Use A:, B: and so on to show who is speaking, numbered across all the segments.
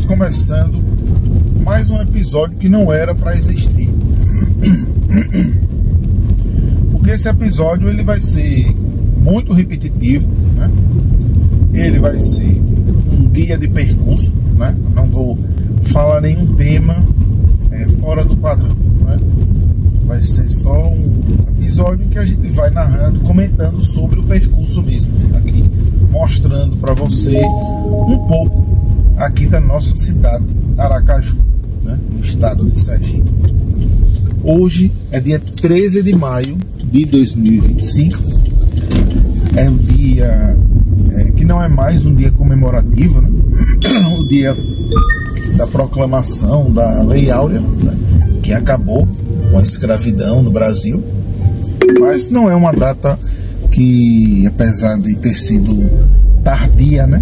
A: começando mais um episódio que não era para existir. Porque esse episódio ele vai ser muito repetitivo, né? Ele vai ser um guia de percurso, né? Não vou falar nenhum tema fora do padrão, né? Vai ser só um episódio que a gente vai narrando, comentando sobre o percurso mesmo, aqui, mostrando para você um pouco aqui da nossa cidade, Aracaju, né? No estado de Sergipe. Hoje é dia 13 de maio de 2025. É um dia que não é mais um dia comemorativo, né? O dia da proclamação da Lei Áurea, né? Que acabou com a escravidão no Brasil. Mas não é uma data que, apesar de ter sido tardia, né?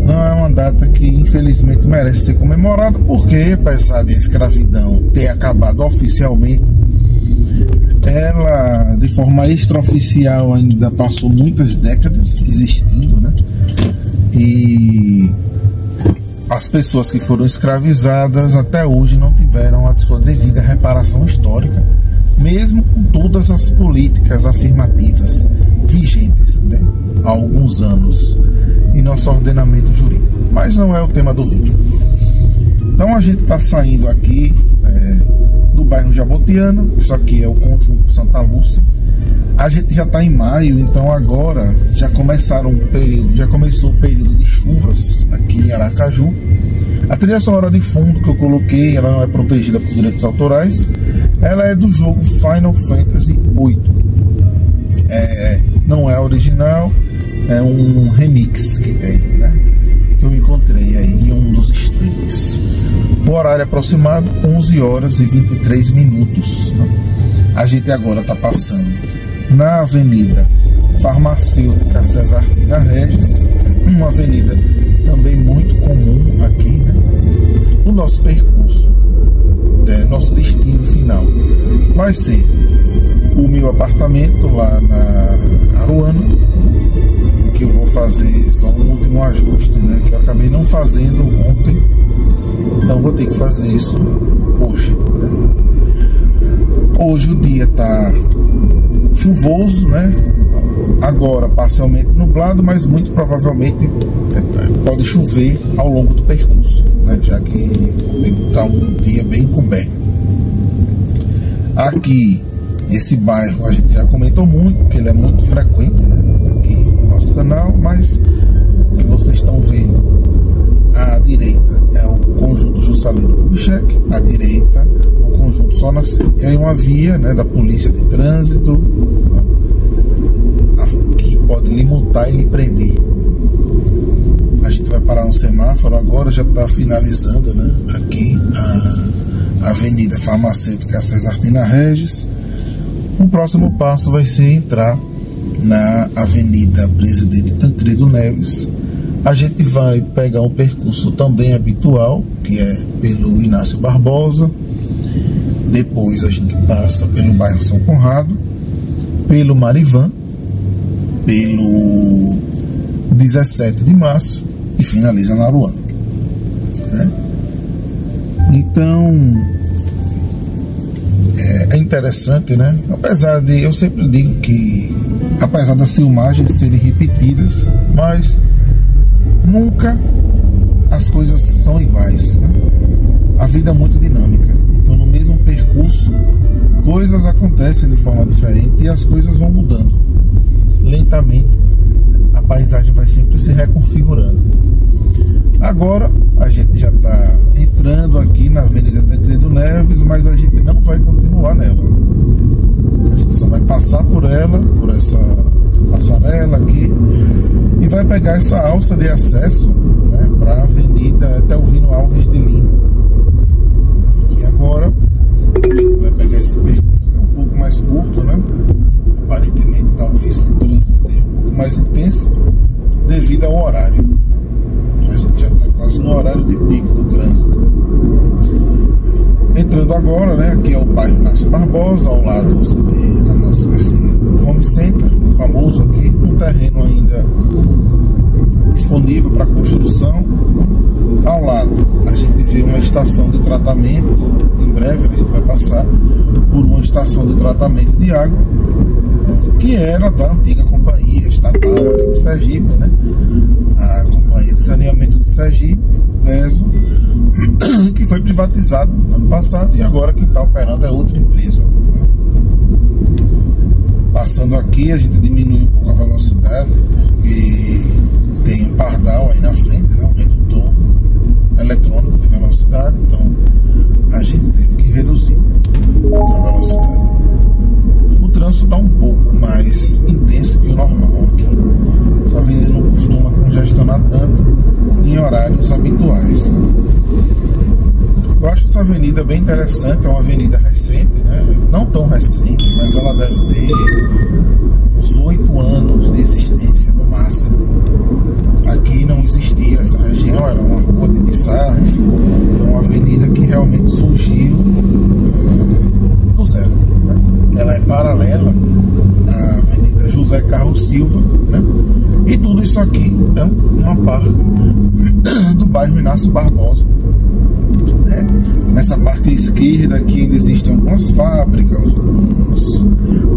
A: Não é uma data que infelizmente merece ser comemorada, porque apesar de a escravidão ter acabado oficialmente, ela de forma extraoficial ainda passou muitas décadas existindo, né? E as pessoas que foram escravizadas até hoje não tiveram a sua devida reparação histórica, mesmo com todas as políticas afirmativas vigentes, né, há alguns anos em nosso ordenamento jurídico. Mas não é o tema do vídeo. Então a gente está saindo aqui do bairro Jabotiana. Isso aqui é o conjunto Santa Lúcia. A gente já está em maio, então agora já começou o período de chuvas aqui em Aracaju. A trilha sonora de fundo que eu coloquei, ela não é protegida por direitos autorais. Ela é do jogo Final Fantasy VIII. Não é original, é um remix que tem, né? Que eu encontrei aí em um dos streams. O horário aproximado, 11 horas e 23 minutos. Né? A gente agora está passando na Avenida Farmacêutica Cesartina Regis, uma avenida também muito comum aqui, né? O nosso percurso, nosso destino final vai ser o meu apartamento lá na Aruana, que eu vou fazer só um último ajuste, né? Que eu acabei não fazendo ontem, então vou ter que fazer isso hoje, né? Hoje o dia está chuvoso, né? Agora parcialmente nublado, mas muito provavelmente pode chover ao longo do percurso, né? Já que está um dia bem coberto. Aqui, esse bairro a gente já comentou muito, porque ele é muito frequente, né? Aqui no nosso canal, mas o que vocês estão vendo à direita é o conjunto Juscelino Kubitschek, à direita o conjunto Sol Nascente. E aí uma via, né, da polícia de trânsito, né, que pode lhe multar e lhe prender. A gente vai parar no semáforo agora, já está finalizando, né, aqui a Avenida Farmacêutica Cesartina Regis. O próximo passo vai ser entrar na Avenida Presidente Tancredo Neves. A gente vai pegar um percurso também habitual, que é pelo Inácio Barbosa. Depois a gente passa pelo bairro São Conrado, pelo Marivan, pelo 17 de março e finaliza na Aruana, né? Então é interessante, né? Apesar de, eu sempre digo que apesar das filmagens serem repetidas, mas nunca as coisas são iguais, né? A vida é muito dinâmica. Então no mesmo percurso coisas acontecem de forma diferente e as coisas vão mudando lentamente. A paisagem vai sempre se reconfigurando. Agora a gente já está entrando aqui na Avenida Tancredo Neves, mas a gente não vai continuar nela. A gente só vai passar por ela, por essa passarela aqui, e vai pegar essa alça de acesso, né, para a Avenida Telvino Alves de Lima. E agora a gente vai pegar esse percurso que é um pouco mais curto, né? Aparentemente talvez o trânsito esteja um pouco mais intenso devido ao horário, né? A gente já está quase no horário de pico do trânsito. Entrando agora, né, aqui é o bairro Inácio Barbosa, ao lado você vê a nossa, esse home center, famoso aqui, um terreno ainda disponível para construção. Ao lado a gente vê uma estação de tratamento. Em breve a gente vai passar por uma estação de tratamento de água que era da antiga companhia estatal aqui de Sergipe, né? A Companhia de Saneamento de Sergipe, DESO, que foi privatizada ano passado e agora quem está operando é outra empresa, né? Passando aqui a gente diminui um pouco a velocidade porque tem um pardal aí na frente, né? Um redutor eletrônico de velocidade, então a gente teve que reduzir a velocidade. O trânsito está um pouco mais intenso que o normal aqui. Essa avenida não costuma congestionar tanto em horários habituais, né? Eu acho essa avenida bem interessante, é uma avenida recente, né? Não tão recente, mas ela deve ter uns 8 anos de existência no máximo. Aqui não existia essa região, era uma rua de Pissarra, enfim, foi uma avenida que realmente surgiu do zero, né? Ela é paralela à Avenida José Carlos Silva, né? E tudo isso aqui é uma parte do bairro Inácio Barbosa, né? Nessa parte esquerda aqui ainda existem algumas fábricas,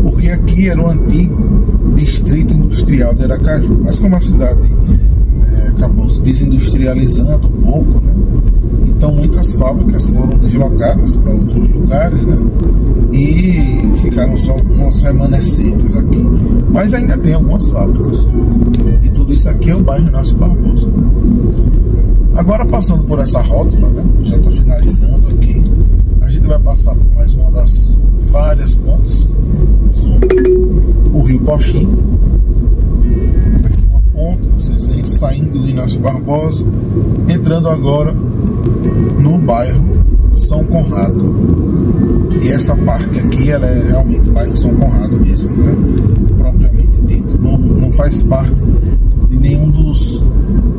A: porque aqui era o antigo distrito industrial de Aracaju, mas como a cidade acabou se desindustrializando um pouco, né? Então muitas fábricas foram deslocadas para outros lugares, né? E ficaram só algumas remanescentes aqui, mas ainda tem algumas fábricas e tudo isso aqui é o bairro Inácio Barbosa. Agora passando por essa rótula, né? Já está finalizando aqui, a gente vai passar por mais uma das várias pontes sobre o Rio Pochim. Aqui uma ponte, vocês veem saindo do Inácio Barbosa, entrando agora no bairro São Conrado. E essa parte aqui, ela é realmente bairro São Conrado mesmo, né? Propriamente dito, não faz parte de nenhum dos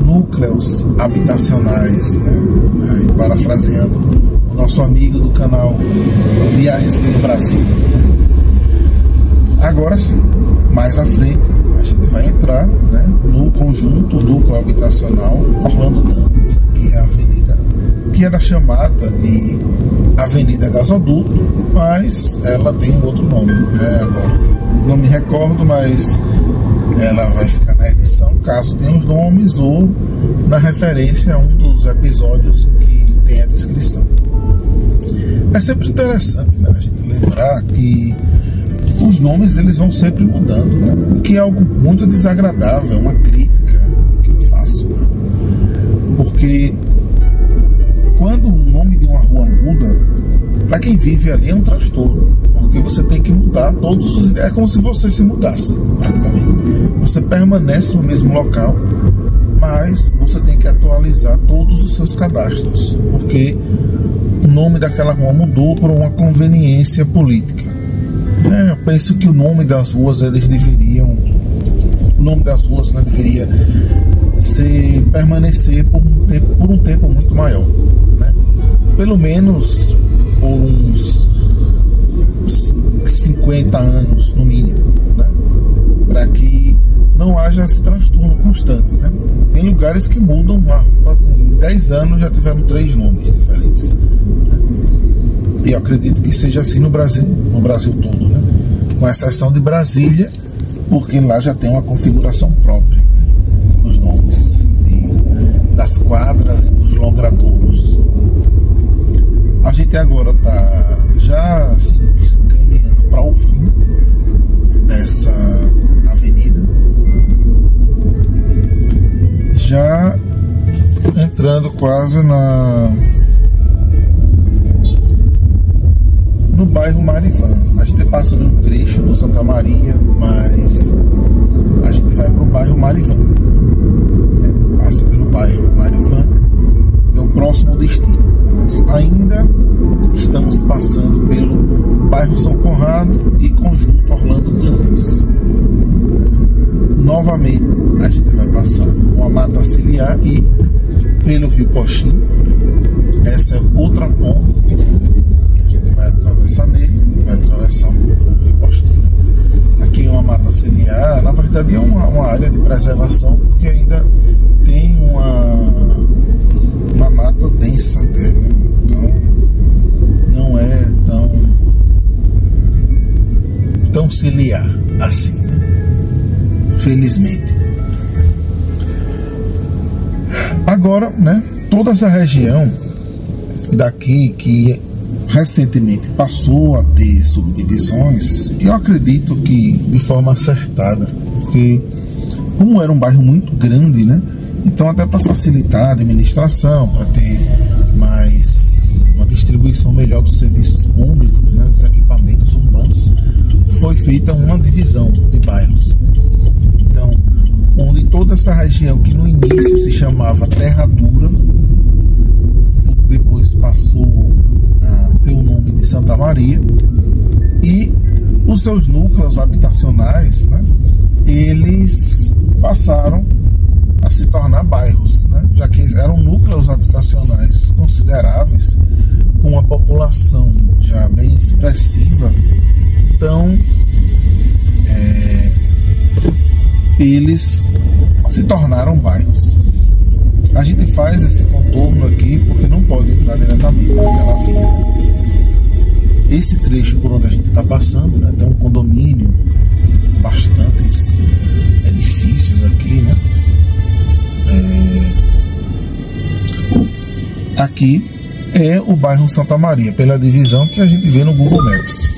A: núcleos habitacionais, né? Aí, parafraseando o nosso amigo do canal Viagens pelo Brasil, né? Agora sim, mais à frente a gente vai entrar, né, no conjunto núcleo habitacional Orlando Dantas. Aqui é a avenida que era chamada de Avenida Gasoduto, mas ela tem um outro nome, né? Agora não me recordo, mas ela vai ficar na edição caso tenha os nomes ou na referência a um dos episódios que tem a descrição. É sempre interessante, né, a gente lembrar que os nomes eles vão sempre mudando, né? O que é algo muito desagradável, é uma crítica que eu faço, né? Porque quando o nome de uma rua muda, para quem vive ali é um transtorno, porque você tem que mudar todos os... É como se você se mudasse, praticamente. Você permanece no mesmo local, mas você tem que atualizar todos os seus cadastros, porque o nome daquela rua mudou por uma conveniência política. Eu penso que o nome das ruas, eles deveriam... O nome das ruas, né, deveria permanecer por um tempo muito maior, né? Pelo menos por uns 50 anos no mínimo, né? Para que não haja esse transtorno constante, né? Tem lugares que mudam, em 10 anos já tiveram 3 nomes diferentes, né? E eu acredito que seja assim no Brasil todo, né? Com exceção de Brasília, porque lá já tem uma configuração própria, né, dos nomes, das quadras, dos longradouros. A gente agora está já assim, caminhando para o fim dessa avenida, já entrando quase no bairro Marivan. A gente passa de um trecho do Santa Maria, mas a gente vai para o bairro Marivan, passa pelo bairro Marivan, que é o próximo destino. Mas ainda estamos passando pelo bairro São Conrado e conjunto Orlando Dantas. Novamente a gente vai passar por uma mata ciliar e pelo Rio Pochim. Essa é outra ponta que a gente vai atravessar nele, vai atravessar o Rio Pochim. Aqui é uma mata ciliar, na verdade é uma área de preservação, porque ainda tem uma mata densa até, né? Então não é tão ciliar assim, né? Felizmente. Agora, né, toda essa região daqui que recentemente passou a ter subdivisões, eu acredito que de forma acertada, porque como era um bairro muito grande, né, então até para facilitar a administração, para ter mais uma distribuição melhor dos serviços públicos, né, dos equipamentos urbanos, foi feita uma divisão de bairros. Então, onde toda essa região que no início se chamava Terra Dura, depois passou a ter o nome de Santa Maria, e os seus núcleos habitacionais, né, eles passaram a se tornar bairros, né, já que eram núcleos habitacionais consideráveis, com uma população já bem expressiva. Então eles se tornaram bairros. A gente faz esse contorno aqui porque não pode entrar diretamente naquela via. Esse trecho por onde a gente está passando, né, tem um condomínio, bastantes edifícios aqui, né? Aqui é o bairro Santa Maria, pela divisão que a gente vê no Google Maps.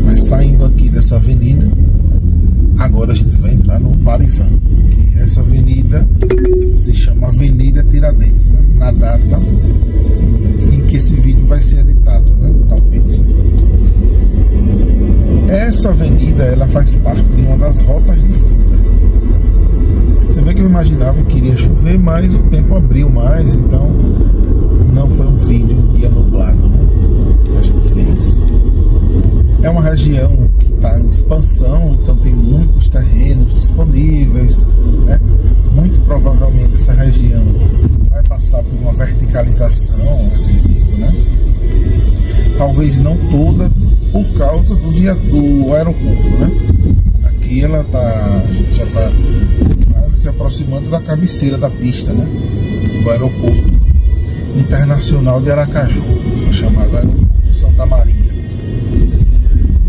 A: Mas saindo aqui dessa avenida, agora a gente vai entrar no Marivan, que essa avenida se chama Avenida Tiradentes, né? Na data em que esse vídeo vai ser editado, né? Talvez. Essa avenida, ela faz parte de uma das rotas de fuga. Você vê que eu imaginava que iria chover, mas o tempo abriu mais, então não foi um vídeo um dia nublado, né, que a gente fez. É uma região que está em expansão, então tem muitos terrenos disponíveis, né? Muito provavelmente essa região vai passar por uma verticalização, acredito, né? Talvez não toda, por causa do aeroporto, né? Aqui ela a gente já está quase se aproximando da cabeceira da pista, né, do aeroporto internacional de Aracaju, chamado Aeroporto Santa Maria.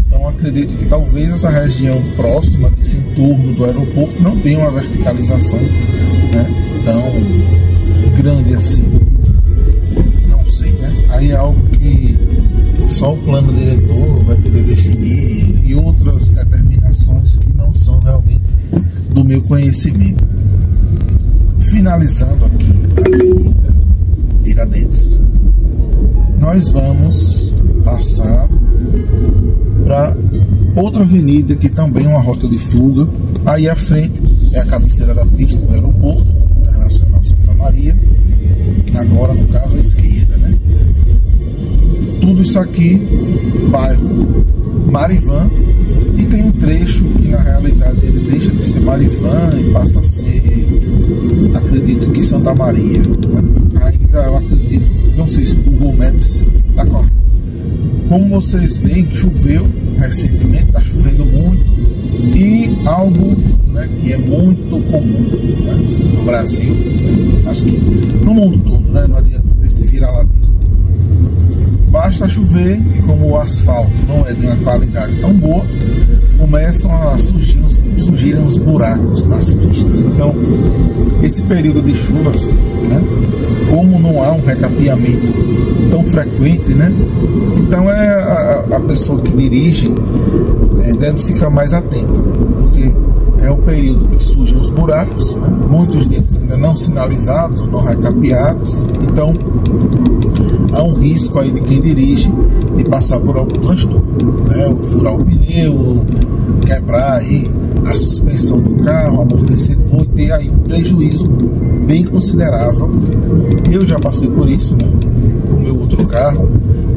A: Então acredito que talvez essa região próxima desse entorno do aeroporto não tenha uma verticalização, né, tão grande assim. Não sei, né? Aí é algo que só o plano diretor vai poder definir, e outras determinações que não são realmente do meu conhecimento. Finalizando aqui a Avenida Tiradentes, nós vamos passar para outra avenida que também é uma rota de fuga. Aí à frente é a cabeceira da pista do Aeroporto Internacional Santa Maria, agora no caso à esquerda, né? Tudo isso aqui, bairro Marivan, e tem um trecho que na realidade ele deixa de ser Marivan e passa a ser, acredito que Santa Maria, né? Ainda eu acredito, não sei se o Google Maps está correto. Como vocês veem, choveu recentemente, está chovendo muito, e algo, né, que é muito comum, né, no Brasil, acho que no mundo todo, né, não adianta ter esse vira-latismo. Basta chover e como o asfalto não é de uma qualidade tão boa, começam a surgirem uns buracos nas pistas. Então, esse período de chuvas, né, como não há um recapeamento tão frequente, né, então a pessoa que dirige deve ficar mais atenta, porque é o período que surgem os buracos, né, muitos deles ainda não sinalizados ou não recapeados. Então há um risco aí de quem dirige de passar por algum transtorno, né, ou furar o pneu, quebrar aí a suspensão do carro, amortecedor, e ter aí um prejuízo bem considerável. Eu já passei por isso, né? O meu outro carro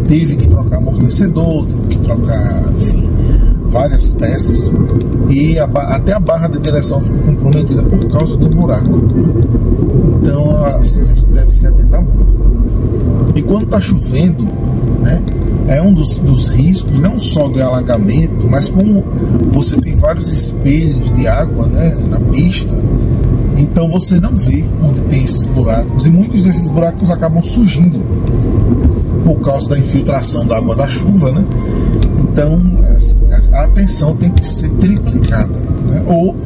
A: teve que trocar amortecedor, teve que trocar, enfim, várias peças, e até a barra de direção ficou comprometida por causa do buraco, né? Então assim, a gente deve se atentar muito. E quando está chovendo, né, é um dos riscos, não só de alagamento, mas como você tem vários espelhos de água, né, na pista, Então você não vê onde tem esses buracos, e muitos desses buracos acabam surgindo por causa da infiltração da água da chuva, né? Então a atenção tem que ser triplicada, né? Ou,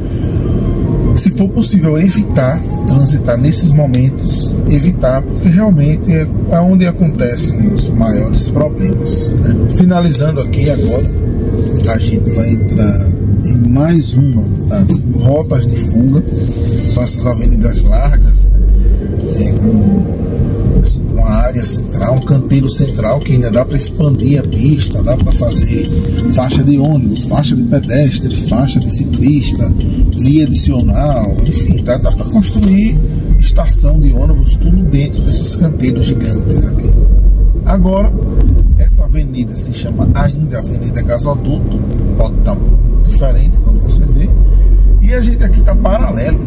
A: se for possível, evitar transitar nesses momentos, evitar, porque realmente é onde acontecem os maiores problemas, né? Finalizando aqui agora, a gente vai entrar em mais uma das rotas de fuga. São essas avenidas largas, né? Com a área central, um canteiro central que ainda dá para expandir a pista, dá para fazer faixa de ônibus, faixa de pedestre, faixa de ciclista, via adicional, enfim, dá para construir estação de ônibus, tudo dentro desses canteiros gigantes aqui. Agora, essa avenida se chama ainda Avenida Gasoduto, pode estar diferente quando você vê, e a gente aqui está paralelo,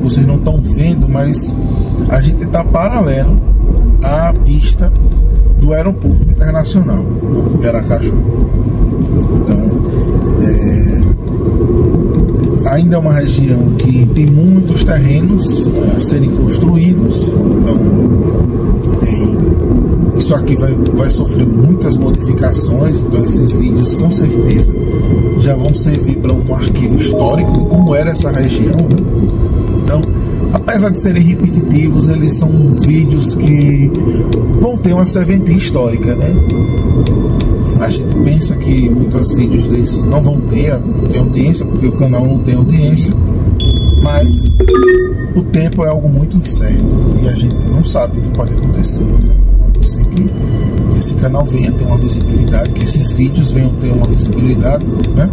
A: vocês não estão vendo, mas a gente está paralelo à pista do aeroporto internacional, de Aracaju. Então, ainda é uma região que tem muitos terrenos a serem construídos, então isso aqui vai sofrer muitas modificações, então esses vídeos com certeza já vão servir para um arquivo histórico de como era essa região, né? Então, apesar de serem repetitivos, eles são vídeos que vão ter uma serventia histórica, né? A gente pensa que muitos vídeos desses não vão ter audiência, porque o canal não tem audiência, mas o tempo é algo muito incerto e a gente não sabe o que pode acontecer, né? Pode ser que esse canal venha ter uma visibilidade, que esses vídeos venham ter uma visibilidade, né?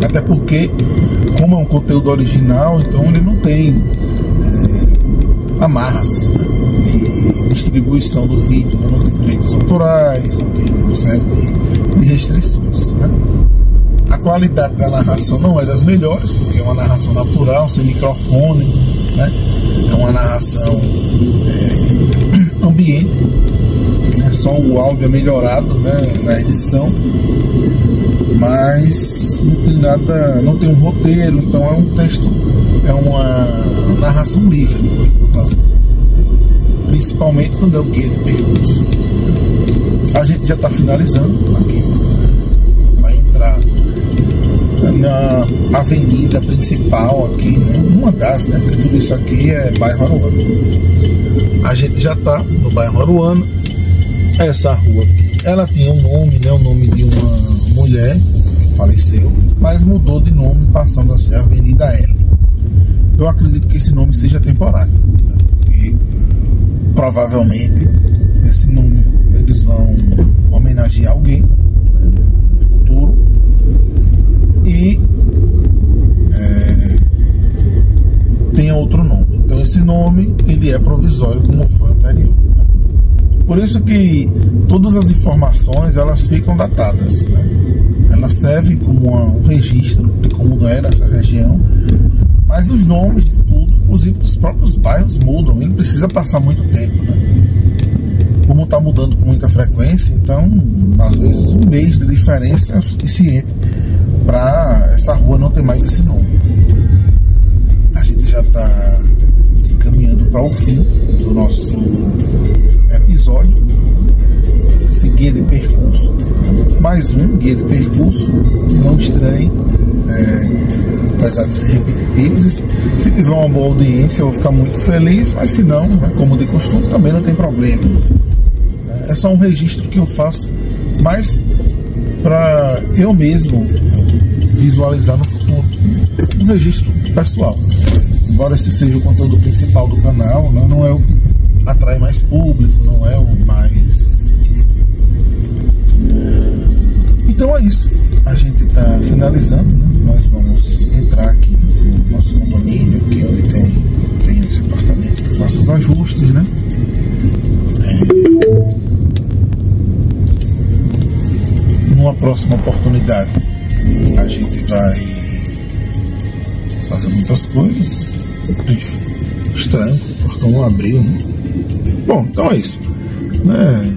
A: Até porque, como é um conteúdo original, então ele não tem amarras, né, de distribuição do vídeo, né? Não tem direitos autorais, não tem uma série de restrições, né? A qualidade da narração não é das melhores, porque é uma narração natural, sem microfone, né? É uma narração ambiente, né? Só o áudio é melhorado, né, na edição, mas não tem nada, não tem um roteiro, então é um texto, é uma narração livre, principalmente quando é o guia de percurso. A gente já está finalizando aqui, vai entrar na avenida principal aqui, né? Uma das, né? Porque tudo isso aqui é bairro Aruana. A gente já está no bairro Aruana. Essa rua, ela tinha um nome, né? O nome de uma mulher que faleceu, mas mudou de nome, passando a ser Avenida L. Eu acredito que esse nome seja temporário, né? Porque provavelmente esse nome eles vão homenagear alguém, né, no futuro, e tem outro nome. Então esse nome ele é provisório, como foi o anterior, né? Por isso que todas as informações elas ficam datadas, né? Elas servem como um registro de como era essa região, mas os nomes de tudo, inclusive dos próprios bairros, mudam. Ele precisa passar muito tempo, né? Como está mudando com muita frequência, então às vezes um mês de diferença é o suficiente para essa rua não ter mais esse nome. A gente já está se encaminhando para o fim do nosso episódio, esse guia de percurso, mais um guia de percurso. Não estranhe, apesar de ser repetitivos. Se tiver uma boa audiência eu vou ficar muito feliz, mas se não, né, como de costume, também não tem problema. É só um registro que eu faço, mas para eu mesmo visualizar no futuro, um registro pessoal. Embora esse seja o conteúdo principal do canal, né, não é o que atrai mais público, não é o mais... Então é isso, a gente está finalizando, né? Nós vamos entrar aqui no nosso condomínio, que é onde tem esse apartamento que eu faço os ajustes, né? Numa próxima oportunidade a gente vai fazer muitas coisas. Enfim, estranho, o portão não abriu, né? Bom, então é isso, né?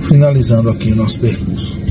A: Finalizando aqui o nosso percurso.